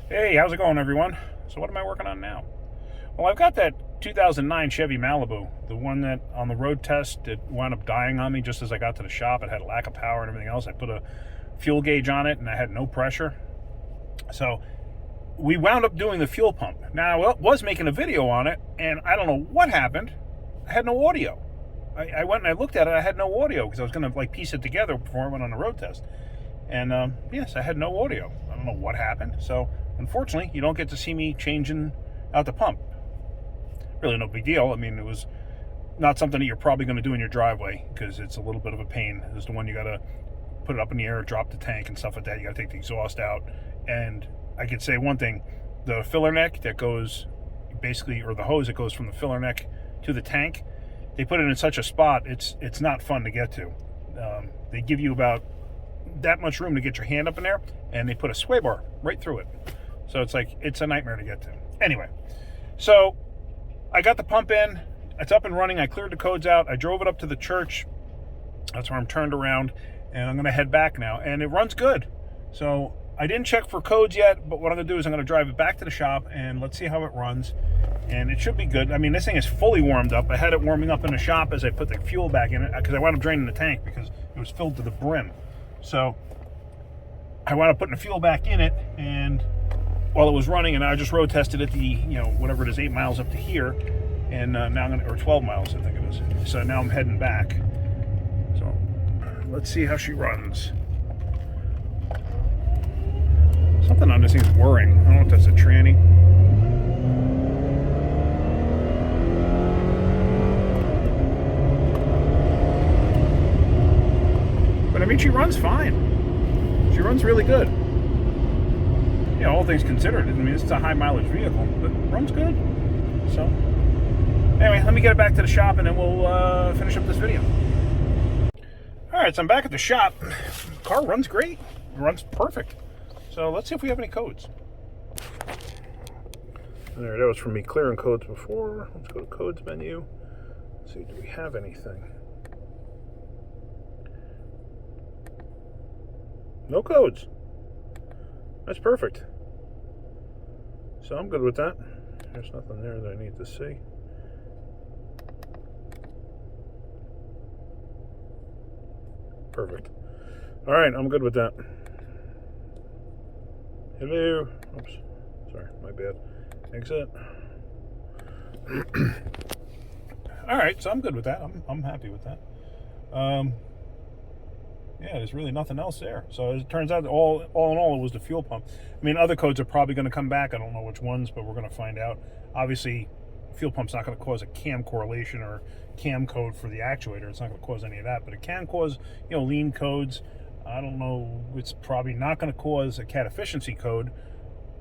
Hey, how's it going, everyone? So what am I working on now? Well, I've got that 2009 Chevy Malibu, the one that on the road test, it wound up dying on me just as I got to the shop. It had a lack of power and everything else. I put a fuel gauge on it and I had no pressure. So we wound up doing the fuel pump. Now, I was making a video on it, and I don't know what happened. I had no audio. I went and I looked at it. I had no audio because I was going to piece it together before I went on the road test. And yes, I had no audio. I don't know what happened. So unfortunately, you don't get to see me changing out the pump. Really no big deal. I mean, it was not something that you're probably going to do in your driveway because it's a little bit of a pain. It's the one you got to put it up in the air, drop the tank and stuff like that. You got to take the exhaust out. And I could say one thing, the filler neck that goes basically, or the hose that goes from the filler neck to the tank, they put it in such a spot, it's not fun to get to. They give you about that much room to get your hand up in there, and they put a sway bar right through it. So it's a nightmare to get to. Anyway, so I got the pump in. It's up and running. I cleared the codes out. I drove it up to the church. That's where I'm turned around, and I'm going to head back now. And it runs good. So I didn't check for codes yet, but what I'm going to do is I'm going to drive it back to the shop, and let's see how it runs. And it should be good. I mean, this thing is fully warmed up. I had it warming up in the shop as I put the fuel back in it because I wound up draining the tank because it was filled to the brim. So I wound up putting the fuel back in it, and while it was running, and I just road tested it the, whatever it is, 8 miles up to here, and now I'm gonna, or 12 miles, I think it is. So now I'm heading back. So let's see how she runs. Something on this thing's whirring. I don't know if that's a tranny. But I mean, she runs fine. She runs really good. All things considered. I mean, it's a high mileage vehicle, but runs good. So anyway, let me get it back to the shop and then we'll finish up this video. All right, so I'm back at the shop. The car runs great. It runs perfect. So let's see if we have any codes. And there, that was from me clearing codes before. Let's go to codes menu. Let's see, do we have anything? No codes. That's perfect. So I'm good with that. There's nothing there that I need to see. Perfect. All right, I'm good with that. Hello. Oops. Sorry, my bad. Exit. All right, so I'm good with that. I'm happy with that. Yeah, there's really nothing else there. So it turns out all in all, it was the fuel pump. I mean, other codes are probably going to come back. I don't know which ones, but we're going to find out. Obviously, fuel pump's not going to cause a cam correlation or cam code for the actuator. It's not going to cause any of that, but it can cause, lean codes. I don't know. It's probably not going to cause a cat efficiency code,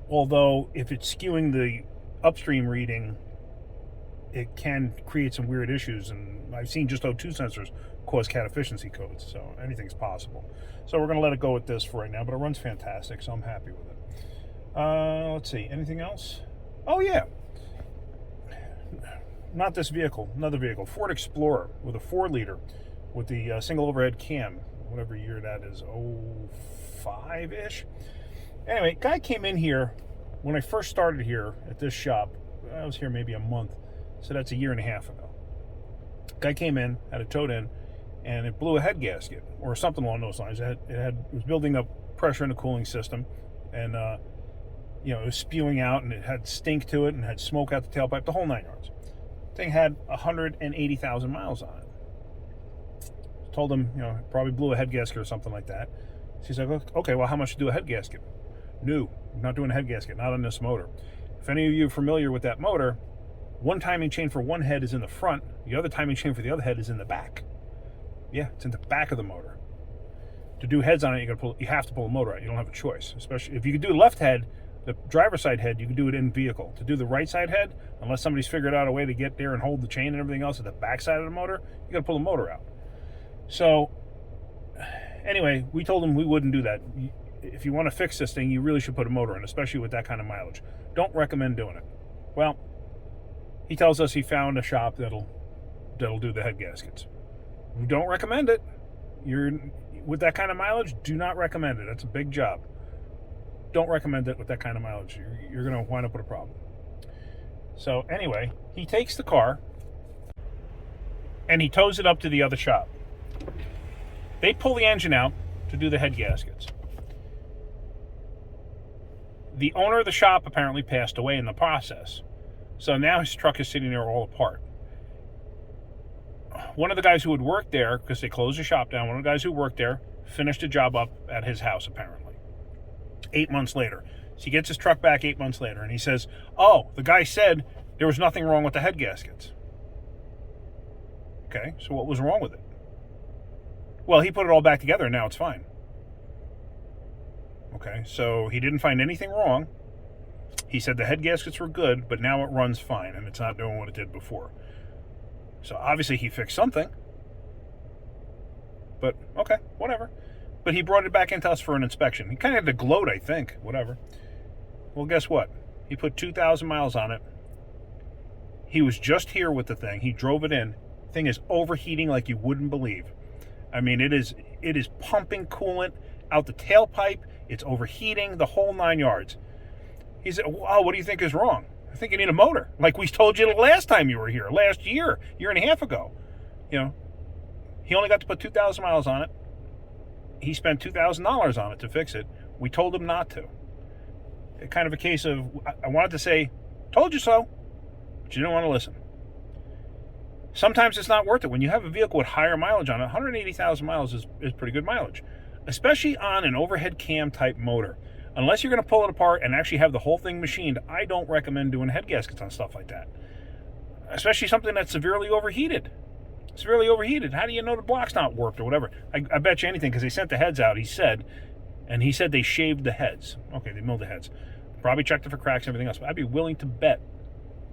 although if it's skewing the upstream reading, it can create some weird issues. And I've seen just O2 sensors cause cat efficiency codes, so anything's possible. So we're going to let it go with this for right now, but it runs fantastic, so I'm happy with it. Let's see, anything else? Oh yeah, not this vehicle, another vehicle, Ford Explorer with a 4-liter with the single overhead cam, whatever year that is, 05-ish. Anyway, guy came in here when I first started here at this shop. I was here maybe a month, so that's a year and a half ago. Guy came in, had it towed in, and it blew a head gasket or something along those lines. It was building up pressure in the cooling system, and it was spewing out, and it had stink to it, and had smoke out the tailpipe, the whole 9 yards. Thing had 180,000 miles on it. Told him, probably blew a head gasket or something like that. So he's like, okay, well, how much to do a head gasket? No, I'm not doing a head gasket, not on this motor. If any of you are familiar with that motor, one timing chain for one head is in the front, the other timing chain for the other head is in the back. Yeah, it's in the back of the motor. To do heads on it, you have to pull the motor out. You don't have a choice. Especially if you could do the left head, the driver's side head, you can do it in vehicle. To do the right side head, unless somebody's figured out a way to get there and hold the chain and everything else at the back side of the motor, you got to pull the motor out. So anyway, we told him we wouldn't do that. If you want to fix this thing, you really should put a motor in, especially with that kind of mileage. Don't recommend doing it. Well, he tells us he found a shop that'll do the head gaskets. We don't recommend it. With that kind of mileage, do not recommend it. It's a big job. don't recommend it with that kind of mileage. You're going to wind up with a problem. So anyway, he takes the car and he tows it up to the other shop. They pull the engine out to do the head gaskets. The owner of the shop apparently passed away in the process. So now his truck is sitting there all apart. One of the guys who had worked there, because they closed the shop down, one of the guys who worked there finished a job up at his house, apparently. 8 months later. So he gets his truck back 8 months later, and he says, oh, the guy said there was nothing wrong with the head gaskets. Okay, so what was wrong with it? Well, he put it all back together, and now it's fine. Okay, so he didn't find anything wrong. He said the head gaskets were good, but now it runs fine, and it's not doing what it did before. So obviously he fixed something. But, okay, whatever. But he brought it back into us for an inspection. He kind of had to gloat, I think. Whatever. Well, guess what? He put 2,000 miles on it. He was just here with the thing. He drove it in. The thing is overheating like you wouldn't believe. I mean, it is pumping coolant out the tailpipe. It's overheating, the whole 9 yards. He said, wow, what do you think is wrong? I think you need a motor. Like we told you the last time you were here, last year and a half ago. You know, he only got to put 2,000 miles on it. He spent $2,000 on it to fix it. We told him not to. Kind of a case of, I wanted to say, told you so, but you didn't want to listen. Sometimes it's not worth it. When you have a vehicle with higher mileage on it, 180,000 miles is pretty good mileage, especially on an overhead cam type motor. Unless you're going to pull it apart and actually have the whole thing machined, I don't recommend doing head gaskets on stuff like that. Especially something that's severely overheated. Severely overheated. How do you know the block's not warped or whatever? I bet you anything, because they sent the heads out, he said they shaved the heads. Okay, they milled the heads. Probably checked it for cracks and everything else, but I'd be willing to bet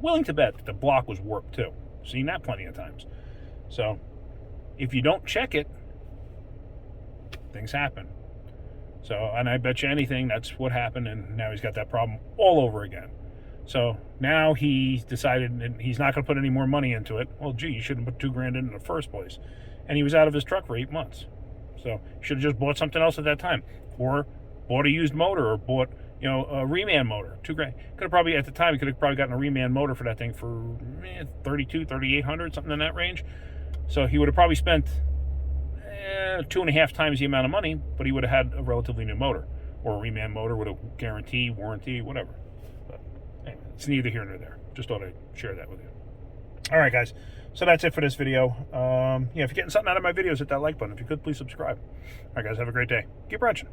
that the block was warped too. Seen that plenty of times. So, if you don't check it, things happen. So, and I bet you anything that's what happened, and now he's got that problem all over again. So now he decided he's not going to put any more money into it. Well, gee, you shouldn't put $2,000 in the first place. And he was out of his truck for 8 months. So he should have just bought something else at that time, or bought a used motor, or bought a reman motor. $2,000. Could have probably at the time he could have probably gotten a reman motor for that thing for $3,800, something in that range. So he would have probably spent 2.5 times the amount of money, but he would have had a relatively new motor, or a reman motor with a guarantee, warranty, whatever. But anyway, it's neither here nor there. Just thought I'd share that with you. All right, guys. So that's it for this video. If you're getting something out of my videos, hit that like button. If you could, please subscribe. All right, guys. Have a great day. Keep wrenching.